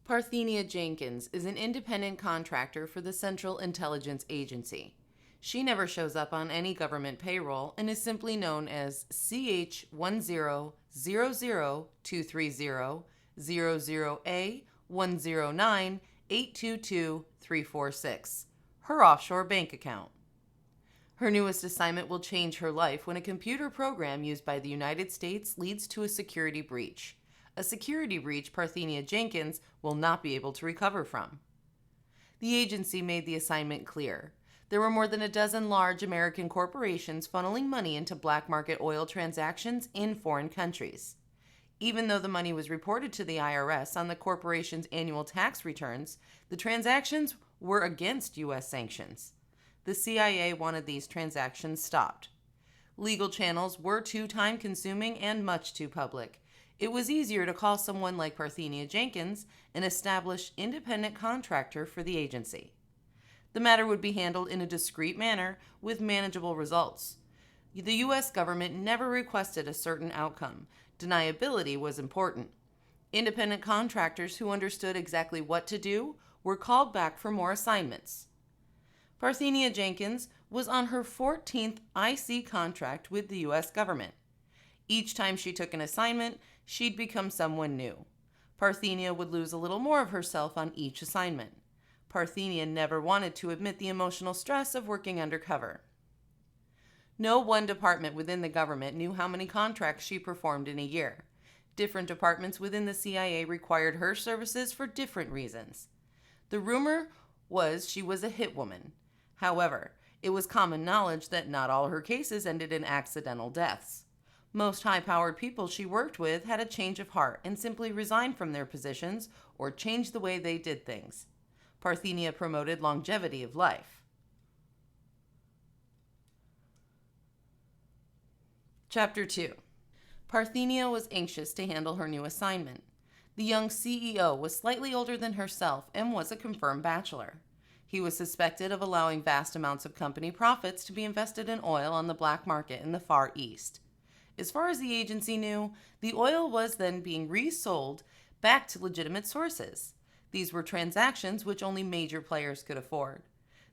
Parthenia Jenkins is an independent contractor for the Central Intelligence Agency. She never shows up on any government payroll and is simply known as CH1000230000A1098222346, her offshore bank account. Her newest assignment will change her life when a computer program used by the United States leads to a security breach. A security breach Parthenia Jenkins will not be able to recover from. The agency made the assignment clear. There were more than a dozen large American corporations funneling money into black market oil transactions in foreign countries. Even though the money was reported to the IRS on the corporation's annual tax returns, the transactions were against U.S. sanctions. The CIA wanted these transactions stopped. Legal channels were too time-consuming and much too public. It was easier to call someone like Parthenia Jenkins, an established independent contractor for the agency. The matter would be handled in a discreet manner with manageable results. The U.S. government never requested a certain outcome. Deniability was important. Independent contractors who understood exactly what to do were called back for more assignments. Parthenia Jenkins was on her 14th IC contract with the U.S. government. Each time she took an assignment, she'd become someone new. Parthenia would lose a little more of herself on each assignment. Parthenia never wanted to admit the emotional stress of working undercover. No one department within the government knew how many contracts she performed in a year. Different departments within the CIA required her services for different reasons. The rumor was she was a hit woman. However, it was common knowledge that not all her cases ended in accidental deaths. Most high-powered people she worked with had a change of heart and simply resigned from their positions or changed the way they did things. Parthenia promoted longevity of life. Chapter 2. Parthenia was anxious to handle her new assignment. The young CEO was slightly older than herself and was a confirmed bachelor. He was suspected of allowing vast amounts of company profits to be invested in oil on the black market in the Far East. As far as the agency knew, the oil was then being resold back to legitimate sources. These were transactions which only major players could afford.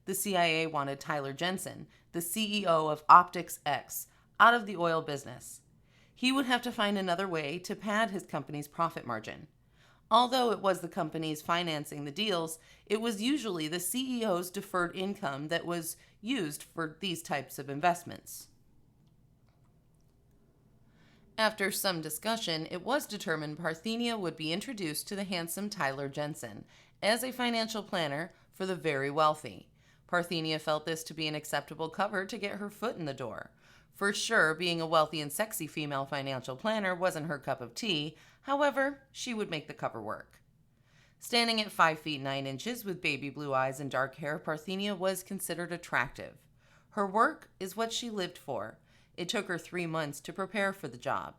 The CIA wanted Tyler Jensen, the CEO of Optics X, out of the oil business. He would have to find another way to pad his company's profit margin. Although it was the companies financing the deals, it was usually the CEO's deferred income that was used for these types of investments. After some discussion, it was determined Parthenia would be introduced to the handsome Tyler Jensen as a financial planner for the very wealthy. Parthenia felt this to be an acceptable cover to get her foot in the door. For sure, being a wealthy and sexy female financial planner wasn't her cup of tea. However, she would make the cover work. Standing at 5 feet 9 inches with baby blue eyes and dark hair, Parthenia was considered attractive. Her work is what she lived for. It took her 3 months to prepare for the job.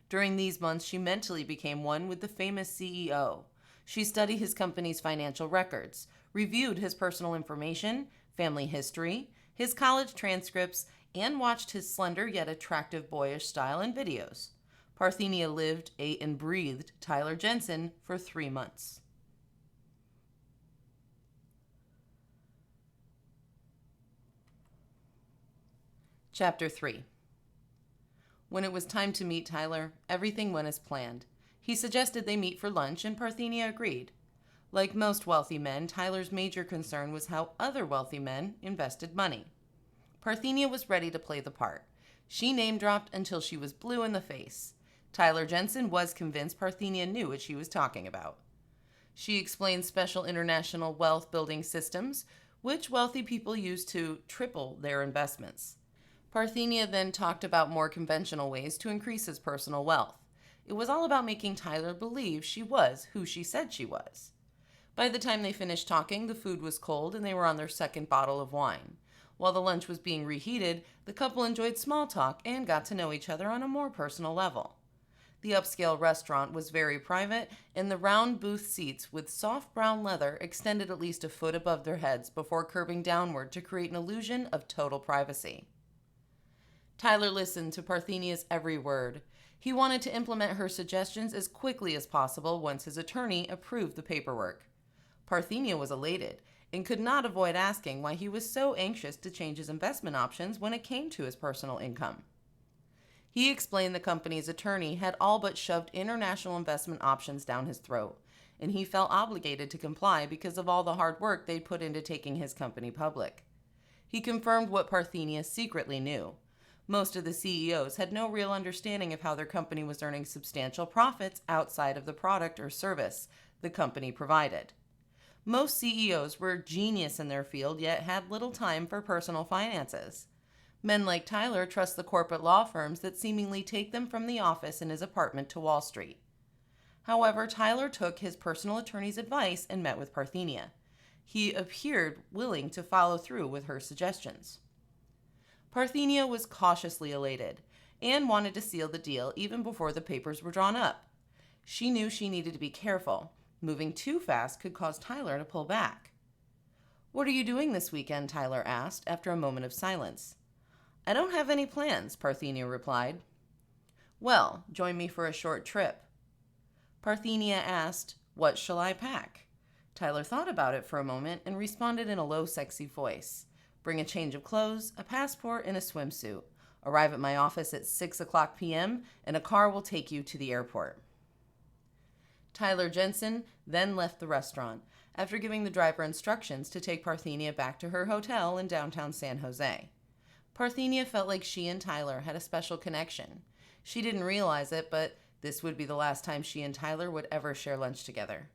During these months, she mentally became one with the famous CEO. She studied his company's financial records, reviewed his personal information, family history, his college transcripts, and watched his slender yet attractive boyish style in videos. Parthenia lived, ate, and breathed Tyler Jensen for 3 months. Chapter 3. When it was time to meet Tyler, everything went as planned. He suggested they meet for lunch, and Parthenia agreed. Like most wealthy men, Tyler's major concern was how other wealthy men invested money. Parthenia was ready to play the part. She name-dropped until she was blue in the face. Tyler Jensen was convinced Parthenia knew what she was talking about. She explained special international wealth-building systems, which wealthy people use to triple their investments. Parthenia then talked about more conventional ways to increase his personal wealth. It was all about making Tyler believe she was who she said she was. By the time they finished talking, the food was cold and they were on their second bottle of wine. While the lunch was being reheated, the couple enjoyed small talk and got to know each other on a more personal level. The upscale restaurant was very private, and the round booth seats with soft brown leather extended at least a foot above their heads before curving downward to create an illusion of total privacy. Tyler listened to Parthenia's every word. He wanted to implement her suggestions as quickly as possible once his attorney approved the paperwork. Parthenia was elated and could not avoid asking why he was so anxious to change his investment options when it came to his personal income. He explained the company's attorney had all but shoved international investment options down his throat, and he felt obligated to comply because of all the hard work they'd put into taking his company public. He confirmed what Parthenia secretly knew. Most of the CEOs had no real understanding of how their company was earning substantial profits outside of the product or service the company provided. Most CEOs were genius in their field, yet had little time for personal finances. Men like Tyler trust the corporate law firms that seemingly take them from the office in his apartment to Wall Street. However, Tyler took his personal attorney's advice and met with Parthenia. He appeared willing to follow through with her suggestions. Parthenia was cautiously elated and wanted to seal the deal even before the papers were drawn up. She knew she needed to be careful. Moving too fast could cause Tyler to pull back. "What are you doing this weekend?" Tyler asked after a moment of silence. "I don't have any plans," Parthenia replied. "Well, join me for a short trip." Parthenia asked, "What shall I pack?" Tyler thought about it for a moment and responded in a low, sexy voice. "Bring a change of clothes, a passport, and a swimsuit. Arrive at my office at 6:00 p.m. and a car will take you to the airport." Tyler Jensen then left the restaurant after giving the driver instructions to take Parthenia back to her hotel in downtown San Jose. Parthenia felt like she and Tyler had a special connection. She didn't realize it, but this would be the last time she and Tyler would ever share lunch together.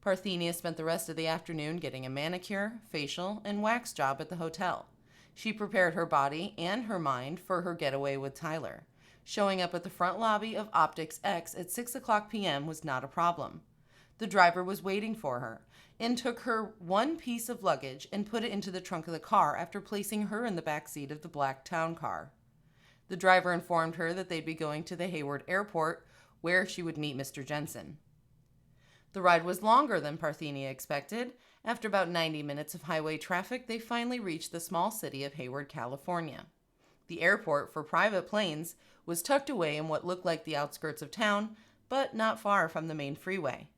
Parthenia spent the rest of the afternoon getting a manicure, facial, and wax job at the hotel. She prepared her body and her mind for her getaway with Tyler. Showing up at the front lobby of Optics X at 6:00 p.m. was not a problem. The driver was waiting for her and took her one piece of luggage and put it into the trunk of the car after placing her in the back seat of the black town car. The driver informed her that they'd be going to the Hayward Airport, where she would meet Mr. Jensen. The ride was longer than Parthenia expected. After about 90 minutes of highway traffic, they finally reached the small city of Hayward, California. The airport for private planes was tucked away in what looked like the outskirts of town, but not far from the main freeway.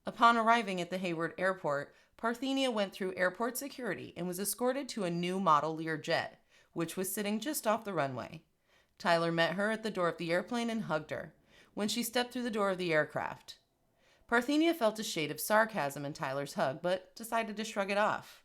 Upon arriving at the Hayward Airport, Parthenia went through airport security and was escorted to a new model Learjet, which was sitting just off the runway. Tyler met her at the door of the airplane and hugged her when she stepped through the door of the aircraft. Parthenia felt a shade of sarcasm in Tyler's hug, but decided to shrug it off.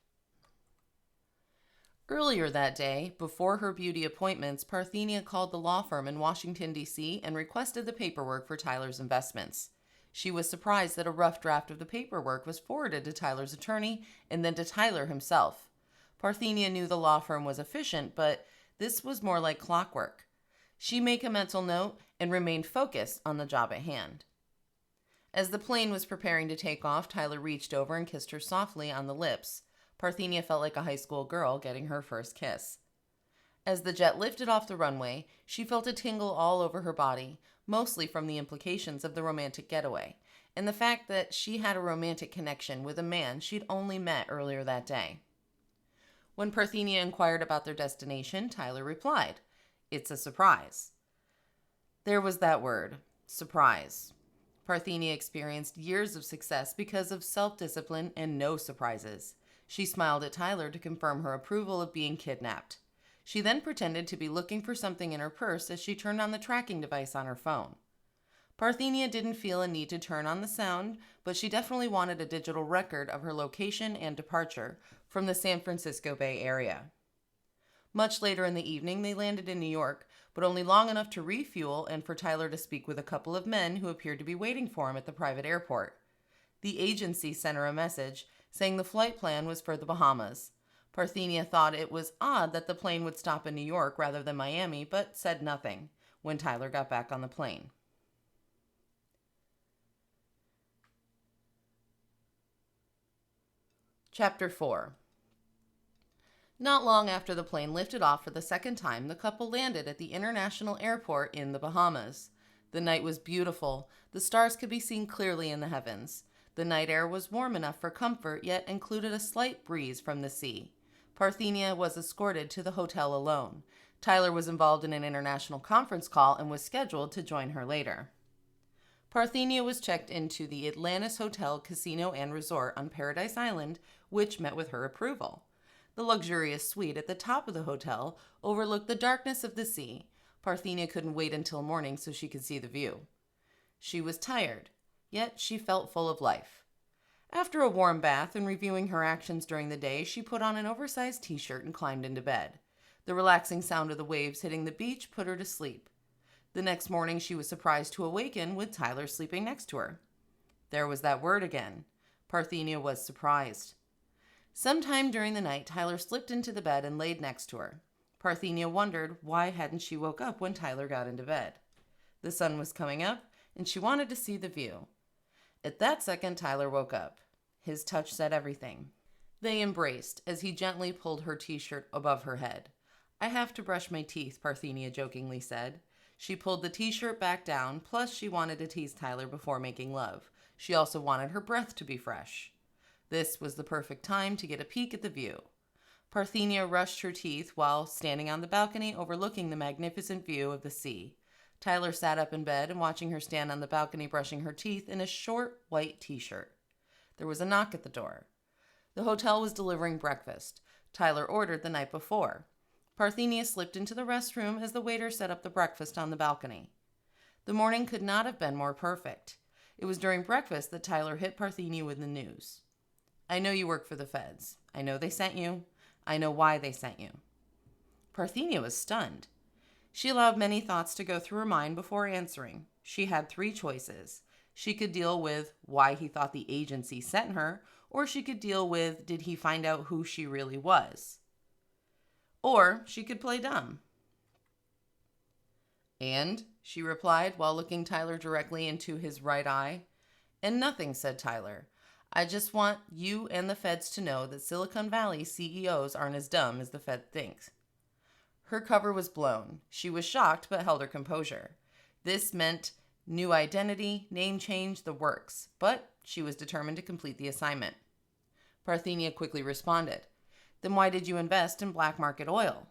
Earlier that day, before her beauty appointments, Parthenia called the law firm in Washington, D.C. and requested the paperwork for Tyler's investments. She was surprised that a rough draft of the paperwork was forwarded to Tyler's attorney and then to Tyler himself. Parthenia knew the law firm was efficient, but this was more like clockwork. She made a mental note and remained focused on the job at hand. As the plane was preparing to take off, Tyler reached over and kissed her softly on the lips. Parthenia felt like a high school girl getting her first kiss. As the jet lifted off the runway, she felt a tingle all over her body, mostly from the implications of the romantic getaway, and the fact that she had a romantic connection with a man she'd only met earlier that day. When Parthenia inquired about their destination, Tyler replied, "It's a surprise." There was that word, surprise. Parthenia experienced years of success because of self-discipline and no surprises. She smiled at Tyler to confirm her approval of being kidnapped. She then pretended to be looking for something in her purse as she turned on the tracking device on her phone. Parthenia didn't feel a need to turn on the sound, but she definitely wanted a digital record of her location and departure from the San Francisco Bay Area. Much later in the evening, they landed in New York, but only long enough to refuel and for Tyler to speak with a couple of men who appeared to be waiting for him at the private airport. The agency sent her a message saying the flight plan was for the Bahamas. Parthenia thought it was odd that the plane would stop in New York rather than Miami, but said nothing when Tyler got back on the plane. Chapter 4. Not long after the plane lifted off for the second time, the couple landed at the international airport in the Bahamas. The night was beautiful. The stars could be seen clearly in the heavens. The night air was warm enough for comfort, yet included a slight breeze from the sea. Parthenia was escorted to the hotel alone. Tyler was involved in an international conference call and was scheduled to join her later. Parthenia was checked into the Atlantis Hotel, Casino, and Resort on Paradise Island, which met with her approval. The luxurious suite at the top of the hotel overlooked the darkness of the sea. Parthenia couldn't wait until morning so she could see the view. She was tired, yet she felt full of life. After a warm bath and reviewing her actions during the day, she put on an oversized t-shirt and climbed into bed. The relaxing sound of the waves hitting the beach put her to sleep. The next morning, she was surprised to awaken with Tyler sleeping next to her. There was that word again. Parthenia was surprised. Sometime during the night, Tyler slipped into the bed and laid next to her. Parthenia wondered why hadn't she woke up when Tyler got into bed. The sun was coming up, and she wanted to see the view. At that second, Tyler woke up. His touch said everything. They embraced as he gently pulled her t-shirt above her head. "I have to brush my teeth," Parthenia jokingly said. She pulled the t-shirt back down, plus she wanted to tease Tyler before making love. She also wanted her breath to be fresh. This was the perfect time to get a peek at the view. Parthenia rushed her teeth while standing on the balcony overlooking the magnificent view of the sea. Tyler sat up in bed and watching her stand on the balcony brushing her teeth in a short white t-shirt. There was a knock at the door. The hotel was delivering breakfast. Tyler ordered the night before. Parthenia slipped into the restroom as the waiter set up the breakfast on the balcony. The morning could not have been more perfect. It was during breakfast that Tyler hit Parthenia with the news. "I know you work for the feds. I know they sent you. I know why they sent you." Parthenia was stunned. She allowed many thoughts to go through her mind before answering. She had three choices. She could deal with why he thought the agency sent her, or she could deal with did he find out who she really was. Or she could play dumb. "And?" she replied while looking Tyler directly into his right eye. "And nothing," said Tyler. "I just want you and the feds to know that Silicon Valley CEOs aren't as dumb as the Fed thinks." Her cover was blown. She was shocked but held her composure. This meant new identity, name change, the works, but she was determined to complete the assignment. Parthenia quickly responded, "Then why did you invest in black market oil?"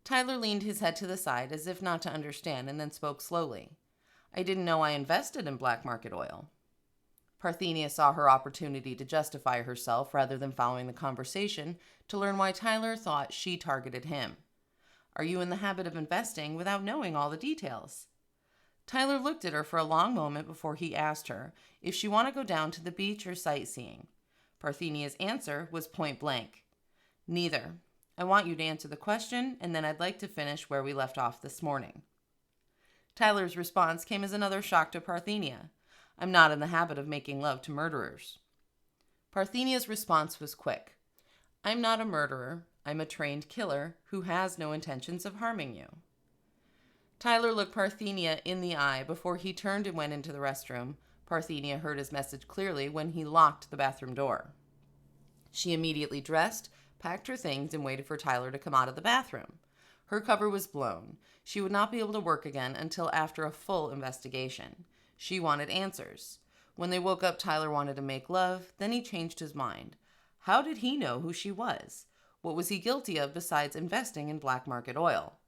Tyler leaned his head to the side as if not to understand and then spoke slowly. "I didn't know I invested in black market oil." Parthenia saw her opportunity to justify herself rather than following the conversation to learn why Tyler thought she targeted him. "Are you in the habit of investing without knowing all the details?" Tyler looked at her for a long moment before he asked her if she wanted to go down to the beach or sightseeing. Parthenia's answer was point blank. "Neither. I want you to answer the question, and then I'd like to finish where we left off this morning." Tyler's response came as another shock to Parthenia. "I'm not in the habit of making love to murderers." Parthenia's response was quick. "I'm not a murderer. I'm a trained killer who has no intentions of harming you." Tyler looked Parthenia in the eye before he turned and went into the restroom. Parthenia heard his message clearly when he locked the bathroom door. She immediately dressed, packed her things, and waited for Tyler to come out of the bathroom. Her cover was blown. She would not be able to work again until after a full investigation. She wanted answers. When they woke up, Tyler wanted to make love. Then he changed his mind. How did he know who she was? What was he guilty of besides investing in black market oil?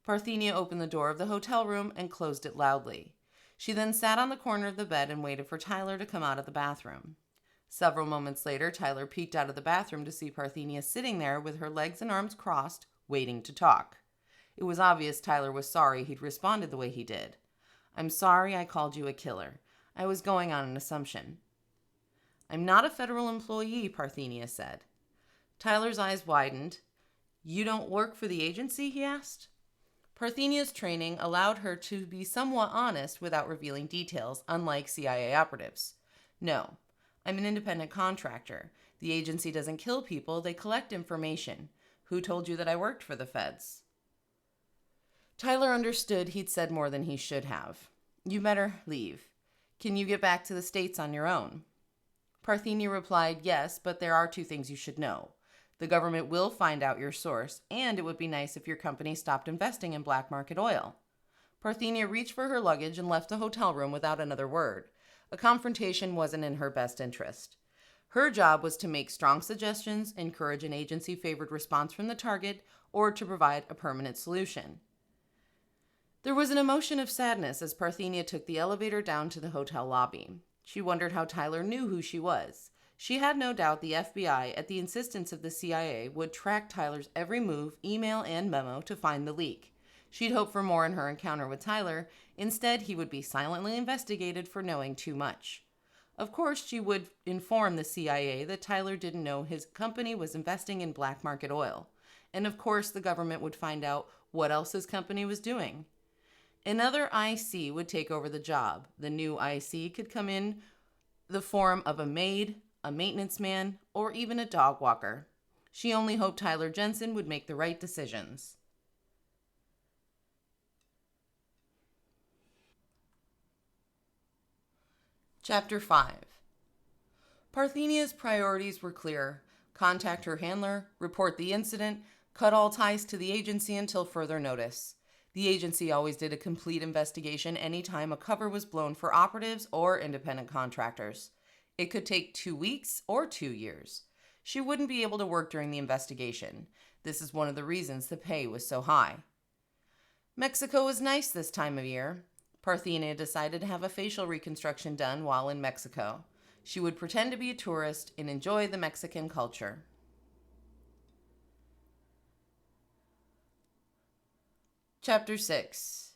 Parthenia opened the door of the hotel room and closed it loudly. She then sat on the corner of the bed and waited for Tyler to come out of the bathroom. Several moments later, Tyler peeked out of the bathroom to see Parthenia sitting there with her legs and arms crossed, waiting to talk. It was obvious Tyler was sorry he'd responded the way he did. "I'm sorry I called you a killer. I was going on an assumption." "I'm not a federal employee," Parthenia said. Tyler's eyes widened. "You don't work for the agency?" he asked. Parthenia's training allowed her to be somewhat honest without revealing details, unlike CIA operatives. "No, I'm an independent contractor. The agency doesn't kill people, they collect information. Who told you that I worked for the feds?" Tyler understood he'd said more than he should have. "You better leave. Can you get back to the States on your own?" Parthenia replied, "Yes, but there are two things you should know. The government will find out your source, and it would be nice if your company stopped investing in black market oil." Parthenia reached for her luggage and left the hotel room without another word. A confrontation wasn't in her best interest. Her job was to make strong suggestions, encourage an agency-favored response from the target, or to provide a permanent solution. There was an emotion of sadness as Parthenia took the elevator down to the hotel lobby. She wondered how Tyler knew who she was. She had no doubt the FBI, at the insistence of the CIA, would track Tyler's every move, email, and memo to find the leak. She'd hoped for more in her encounter with Tyler. Instead, he would be silently investigated for knowing too much. Of course, she would inform the CIA that Tyler didn't know his company was investing in black market oil. And of course, the government would find out what else his company was doing. Another IC would take over the job. The new IC could come in the form of a maid, a maintenance man, or even a dog walker. She only hoped Tyler Jensen would make the right decisions. Chapter 5. Parthenia's priorities were clear. Contact her handler, report the incident, cut all ties to the agency until further notice. The agency always did a complete investigation anytime a cover was blown for operatives or independent contractors. It could take 2 weeks or 2 years. She wouldn't be able to work during the investigation. This is one of the reasons the pay was so high. Mexico was nice this time of year. Parthenia decided to have a facial reconstruction done while in Mexico. She would pretend to be a tourist and enjoy the Mexican culture. Chapter 6.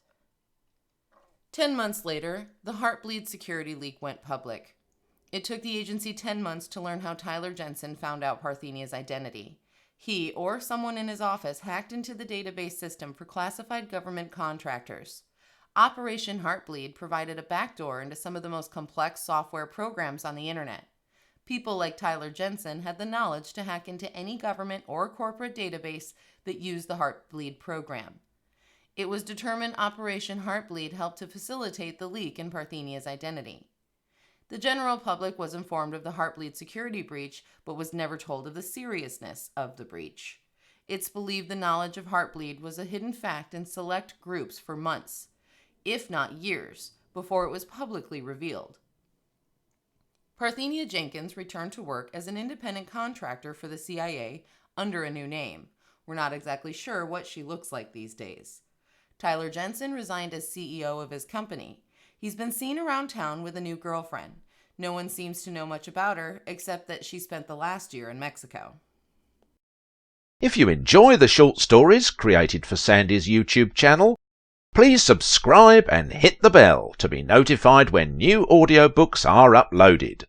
10 months later, the Heartbleed security leak went public. It took the agency 10 months to learn how Tyler Jensen found out Parthenia's identity. He, or someone in his office, hacked into the database system for classified government contractors. Operation Heartbleed provided a backdoor into some of the most complex software programs on the internet. People like Tyler Jensen had the knowledge to hack into any government or corporate database that used the Heartbleed program. It was determined Operation Heartbleed helped to facilitate the leak in Parthenia's identity. The general public was informed of the Heartbleed security breach, but was never told of the seriousness of the breach. It's believed the knowledge of Heartbleed was a hidden fact in select groups for months, if not years, before it was publicly revealed. Parthenia Jenkins returned to work as an independent contractor for the CIA under a new name. We're not exactly sure what she looks like these days. Tyler Jensen resigned as CEO of his company. He's been seen around town with a new girlfriend. No one seems to know much about her, except that she spent the last year in Mexico. If you enjoy the short stories created for Sandy's YouTube channel, please subscribe and hit the bell to be notified when new audiobooks are uploaded.